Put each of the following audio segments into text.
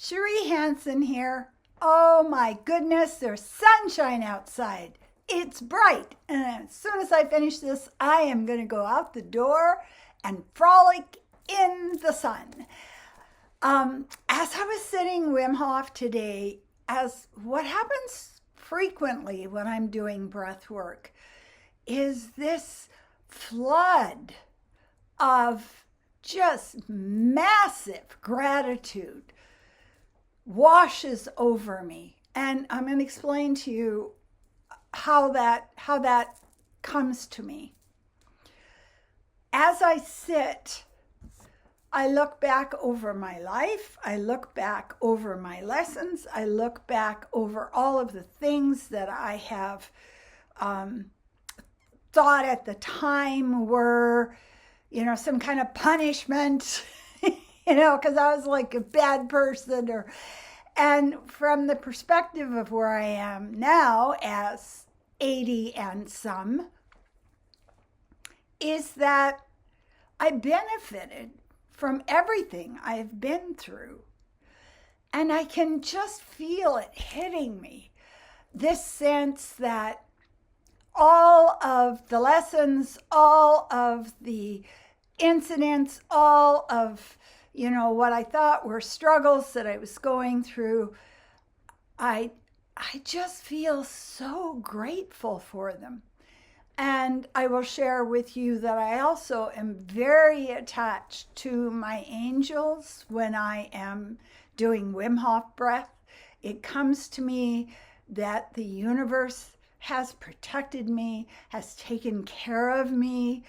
Cherie Hanson here. Oh my goodness, there's sunshine outside. It's bright. And as soon as I finish this, I am going to go out the door and frolic in the sun. As I was sitting Wim Hof today, as what happens frequently when I'm doing breath work, is this flood of just massive gratitude washes over me. And I'm going to explain to you how that comes to me. As I sit, I look back over my life, I look back over my lessons, I look back over all of the things that I have thought at the time were, some kind of punishment, because I was like a bad person, and from the perspective of where I am now as 80 and some, is that I benefited from everything I've been through. And I can just feel it hitting me. This sense that all of the lessons, all of the incidents, all of, what I thought were struggles that I was going through, I just feel so grateful for them. And I will share with you that I also am very attached to my angels when I am doing Wim Hof breath. It comes to me that the universe has protected me, has taken care of me,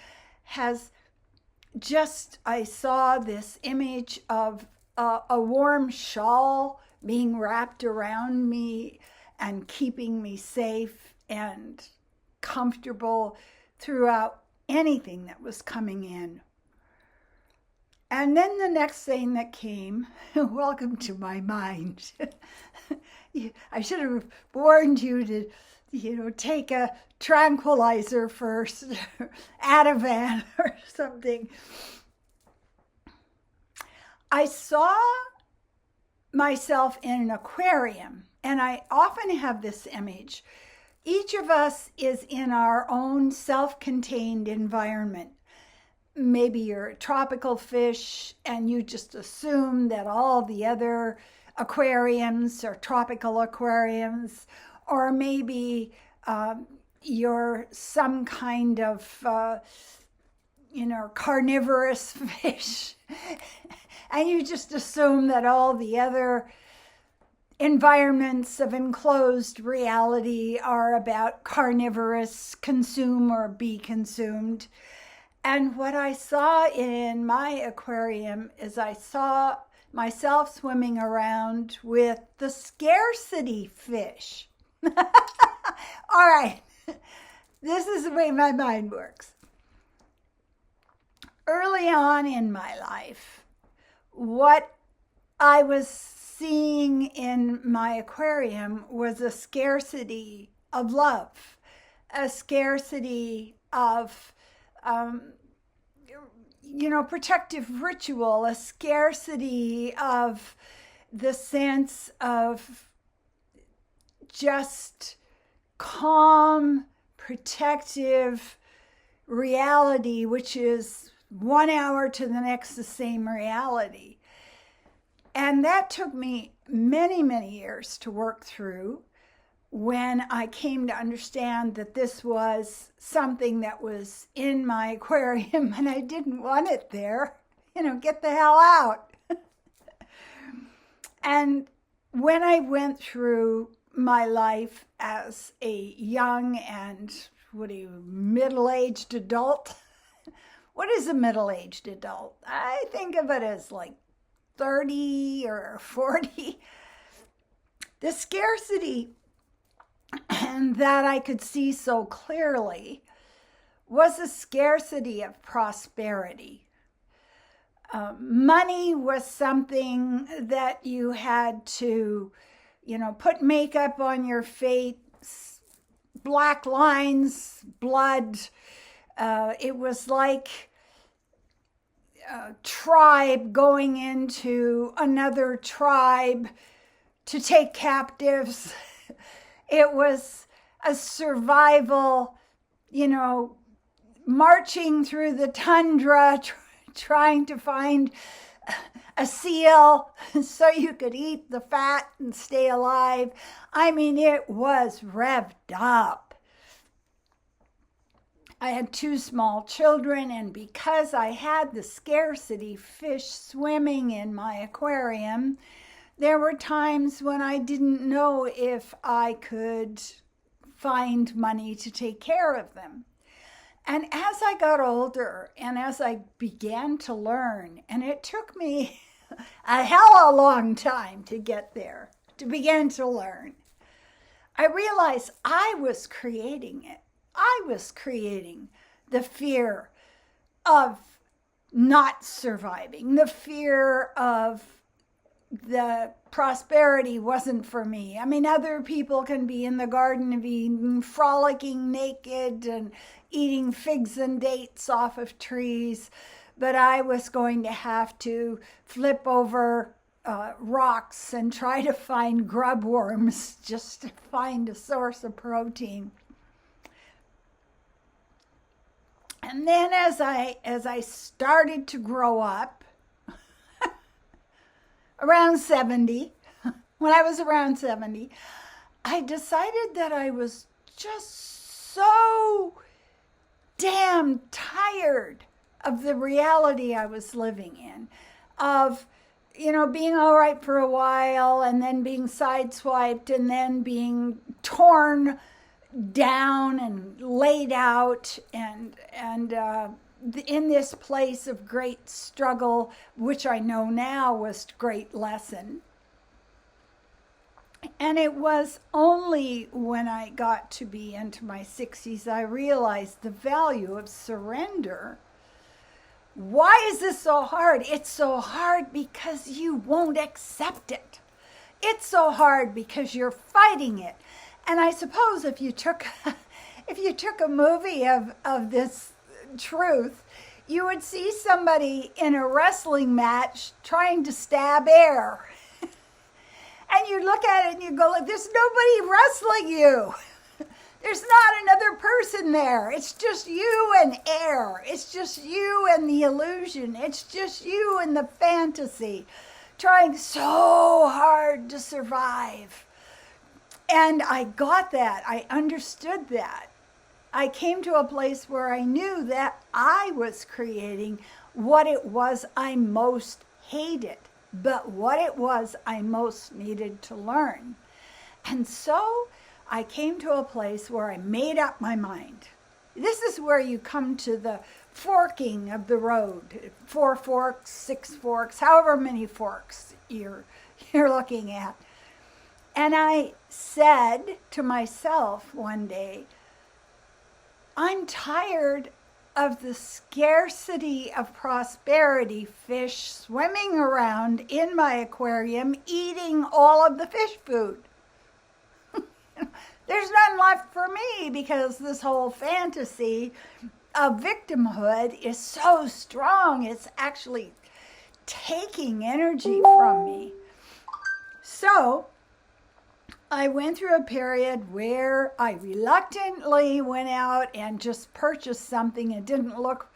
I saw this image of a warm shawl being wrapped around me and keeping me safe and comfortable throughout anything that was coming in. And then the next thing that came, welcome to my mind. I should have warned you to, take a tranquilizer first, Ativan or something. I saw myself in an aquarium, and I often have this image. Each of us is in our own self-contained environment. Maybe you're a tropical fish and you just assume that all the other aquariums are tropical aquariums, or maybe you're some kind of, carnivorous fish, and you just assume that all the other environments of enclosed reality are about carnivorous, consume or be consumed. And what I saw in my aquarium is I saw myself swimming around with the scarcity fish. All right, this is the way my mind works. Early on in my life, what I was seeing in my aquarium was a scarcity of love, a scarcity of, protective ritual, a scarcity of the sense of just calm, protective reality, which is 1 hour to the next the same reality. And that took me many, many years to work through when I came to understand that this was something that was in my aquarium and I didn't want it there. Get the hell out. And when I went through my life as a young and middle-aged adult. What is a middle-aged adult? I think of it as like 30 or 40. The scarcity that I could see so clearly was a scarcity of prosperity. Money was something that you had to, put makeup on your face, black lines, blood. It was like tribe going into another tribe to take captives. It was a survival, marching through the tundra, trying to find a seal so you could eat the fat and stay alive. I mean, it was revved up. I had 2 small children, and because I had the scarcity fish swimming in my aquarium, there were times when I didn't know if I could find money to take care of them. And as I got older and as I began to learn, and it took me a hell of a long time to get there, to begin to learn, I realized I was creating it. I was creating the fear of not surviving, the fear of the prosperity wasn't for me. I mean, other people can be in the Garden of Eden, frolicking naked and eating figs and dates off of trees, but I was going to have to flip over rocks and try to find grub worms just to find a source of protein. And then as I started to grow up, around 70, when I was around 70, I decided that I was just so damn tired of the reality I was living in, of, being all right for a while and then being sideswiped and then being torn down and laid out and in this place of great struggle, which I know now was great lesson. And it was only when I got to be into my 60s I realized the value of surrender. Why is this so hard? It's so hard because you won't accept it. It's so hard because you're fighting it. And I suppose if you took a movie of this truth, you would see somebody in a wrestling match trying to stab air. And you look at it and you go, there's nobody wrestling you. There's not another person there. It's just you and air. It's just you and the illusion. It's just you and the fantasy, trying so hard to survive. And I got that. I understood that. I came to a place where I knew that I was creating what it was I most hated, but what it was I most needed to learn. And so I came to a place where I made up my mind. This is where you come to the forking of the road. 4 forks, 6 forks, however many forks you're looking at. And I said to myself one day, I'm tired of the scarcity of prosperity fish swimming around in my aquarium eating all of the fish food. There's none left for me because this whole fantasy of victimhood is so strong. It's actually taking energy from me. So I went through a period where I reluctantly went out and just purchased something and didn't look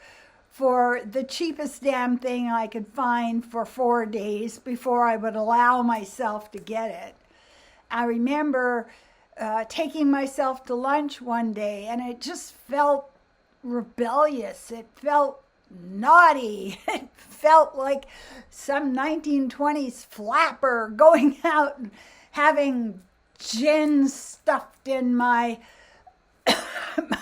for the cheapest damn thing I could find for 4 days before I would allow myself to get it. I remember taking myself to lunch one day, and it just felt rebellious. It felt naughty. It felt like some 1920s flapper going out and having gin stuffed in my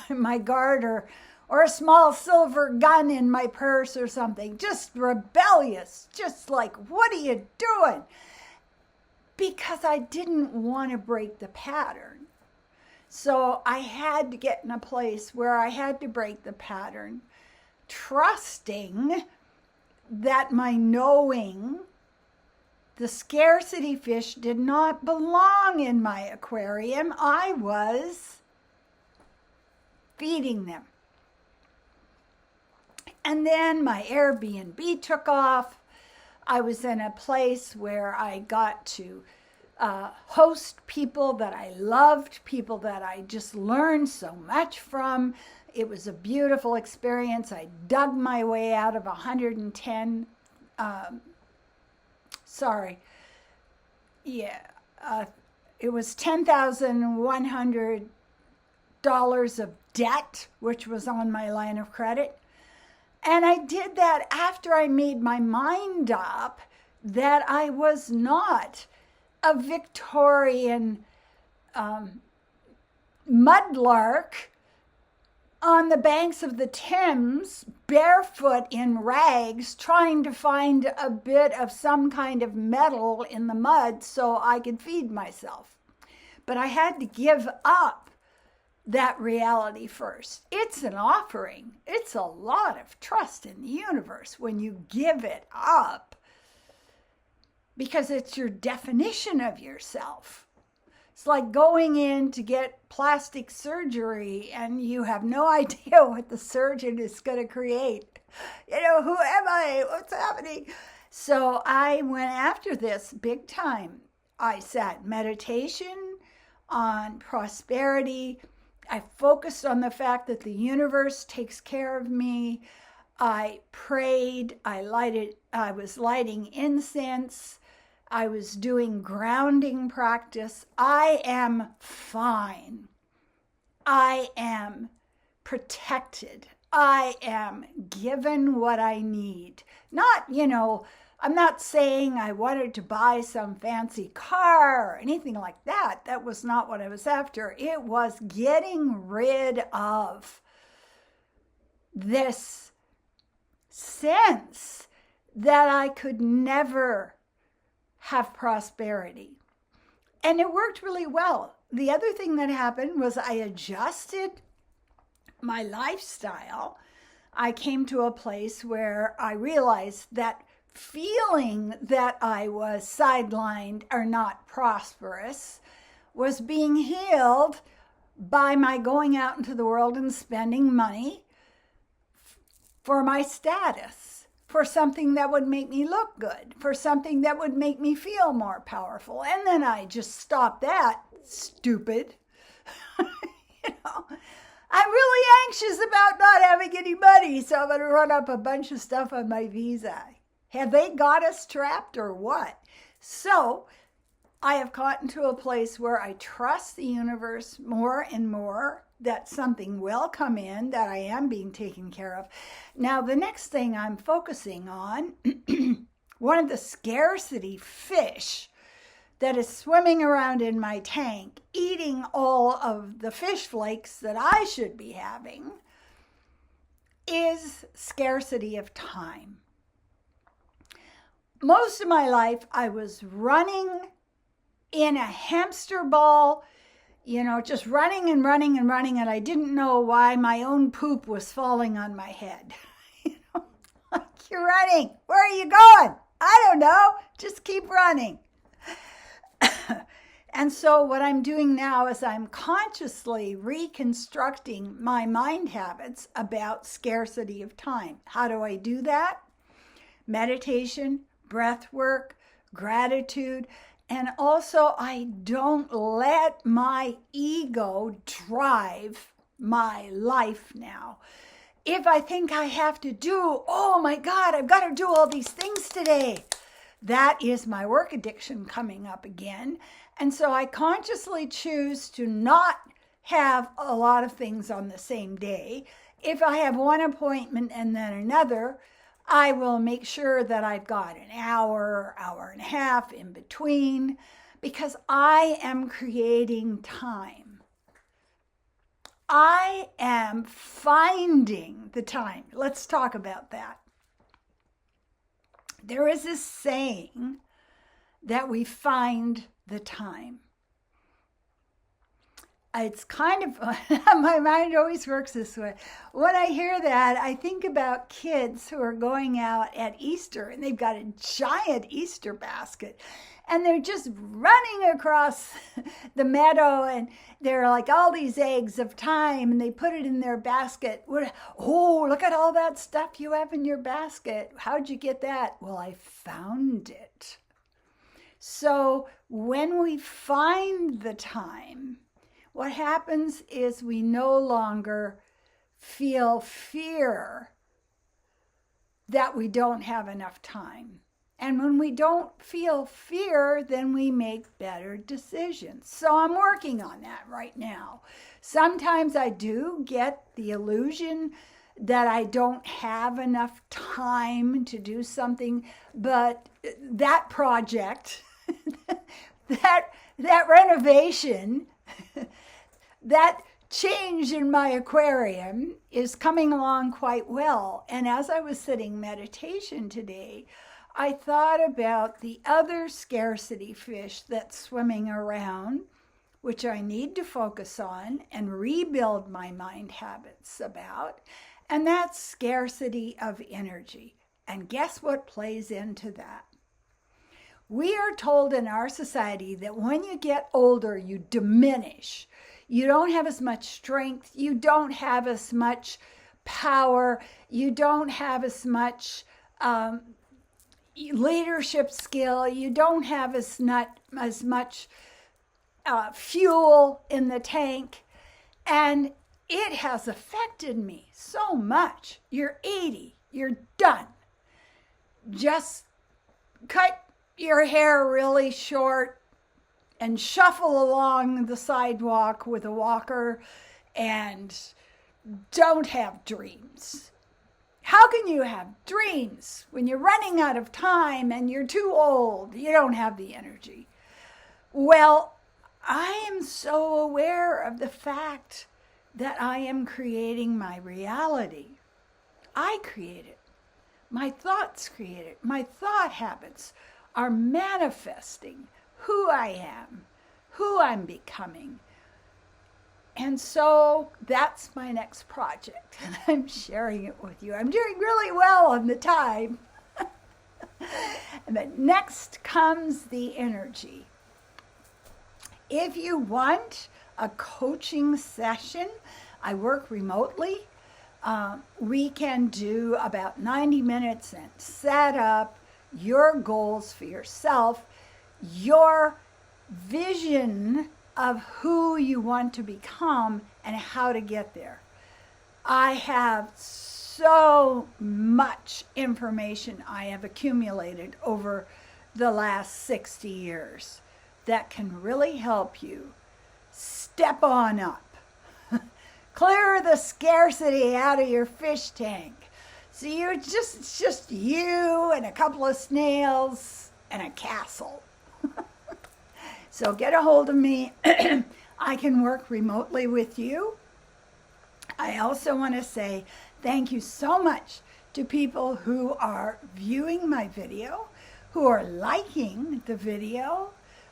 my garter, or a small silver gun in my purse or something. Just rebellious. Just like, what are you doing? Because I didn't want to break the pattern. So I had to get in a place where I had to break the pattern, trusting that my knowing the scarcity fish did not belong in my aquarium. I was feeding them. And then my Airbnb took off. I was in a place where I got to host people that I loved, people that I just learned so much from. It was a beautiful experience. I dug my way out of 110, it was $10,100 of debt, which was on my line of credit. And I did that after I made my mind up that I was not a Victorian mudlark on the banks of the Thames, barefoot in rags, trying to find a bit of some kind of metal in the mud so I could feed myself. But I had to give up that reality first. It's an offering. It's a lot of trust in the universe when you give it up, because it's your definition of yourself. It's like going in to get plastic surgery and you have no idea what the surgeon is going to create. You know, who am I? What's happening? So I went after this big time. I sat meditation on prosperity. I focused on the fact that the universe takes care of me. I prayed. I was lighting incense. I was doing grounding practice. I am fine. I am protected. I am given what I need. Not, I'm not saying I wanted to buy some fancy car or anything like that. That was not what I was after. It was getting rid of this sense that I could never have prosperity. And it worked really well. The other thing that happened was I adjusted my lifestyle. I came to a place where I realized that feeling that I was sidelined or not prosperous was being healed by my going out into the world and spending money for my status, for something that would make me look good, for something that would make me feel more powerful. And then I just stopped that, stupid. I'm really anxious about not having any money, so I'm going to run up a bunch of stuff on my visa. Have they got us trapped or what? So I have gotten to a place where I trust the universe more and more, that something will come in, that I am being taken care of. Now, the next thing I'm focusing on, one of the scarcity fish that is swimming around in my tank, eating all of the fish flakes that I should be having, is scarcity of time. Most of my life, I was running in a hamster ball, just running and running and running, and I didn't know why my own poop was falling on my head. Like, you're running. Where are you going? I don't know. Just keep running. And so what I'm doing now is I'm consciously reconstructing my mind habits about scarcity of time. How do I do that? Meditation, breath work, gratitude. And also, I don't let my ego drive my life now. If I think I have to do, oh my God, I've got to do all these things today. That is my work addiction coming up again. And so I consciously choose to not have a lot of things on the same day. If I have one appointment and then another, I will make sure that I've got an hour, hour and a half in between, because I am creating time. I am finding the time. Let's talk about that. There is this saying that we find the time. It's kind of, my mind always works this way. When I hear that, I think about kids who are going out at Easter and they've got a giant Easter basket and they're just running across the meadow and they're like all these eggs of thyme and they put it in their basket. Oh, look at all that stuff you have in your basket. How'd you get that? Well, I found it. So when we find the thyme, what happens is we no longer feel fear that we don't have enough time. And when we don't feel fear, then we make better decisions. So I'm working on that right now. Sometimes I do get the illusion that I don't have enough time to do something, but that project, that renovation, that change in my aquarium is coming along quite well. And as I was sitting meditation today, I thought about the other scarcity fish that's swimming around, which I need to focus on and rebuild my mind habits about. And that's scarcity of energy. And guess what plays into that? We are told in our society that when you get older, you diminish. You don't have as much strength. You don't have as much power. You don't have as much leadership skill. You don't have as much fuel in the tank. And it has affected me so much. You're 80. You're done. Just cut your hair really short and shuffle along the sidewalk with a walker and don't have dreams. How can you have dreams when you're running out of time and you're too old? You don't have the energy. Well, I am so aware of the fact that I am creating my reality. I create it. My thoughts create it. My thought habits are manifesting who I am, who I'm becoming. And so that's my next project, and I'm sharing it with you. I'm doing really well on the time. But next comes the energy. If you want a coaching session, I work remotely. We can do about 90 minutes and set up your goals for yourself, your vision of who you want to become and how to get there. I have so much information I have accumulated over the last 60 years that can really help you step on up. Clear the scarcity out of your fish tank. So it's just you and a couple of snails and a castle. So get a hold of me. I can work remotely with you. I also want to say thank you so much to people who are viewing my video, who are liking the video,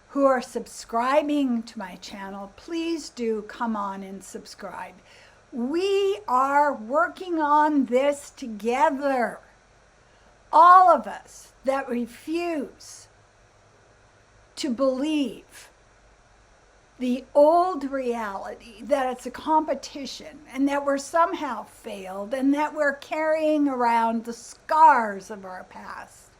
who are subscribing to my channel. Please do come on and subscribe. We are working on this together. All of us that refuse to believe the old reality that it's a competition and that we're somehow failed and that we're carrying around the scars of our past.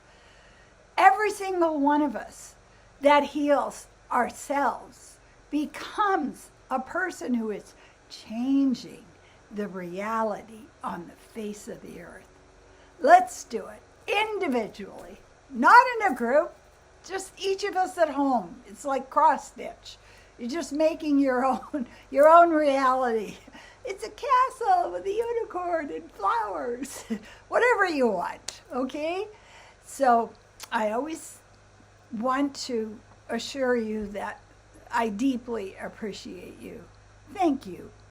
Every single one of us that heals ourselves becomes a person who is changing the reality on the face of the earth. Let's do it individually, not in a group, just each of us at home. It's like cross stitch. You're just making your own reality. It's a castle with a unicorn and flowers, whatever you want, okay? So I always want to assure you that I deeply appreciate you. Thank you.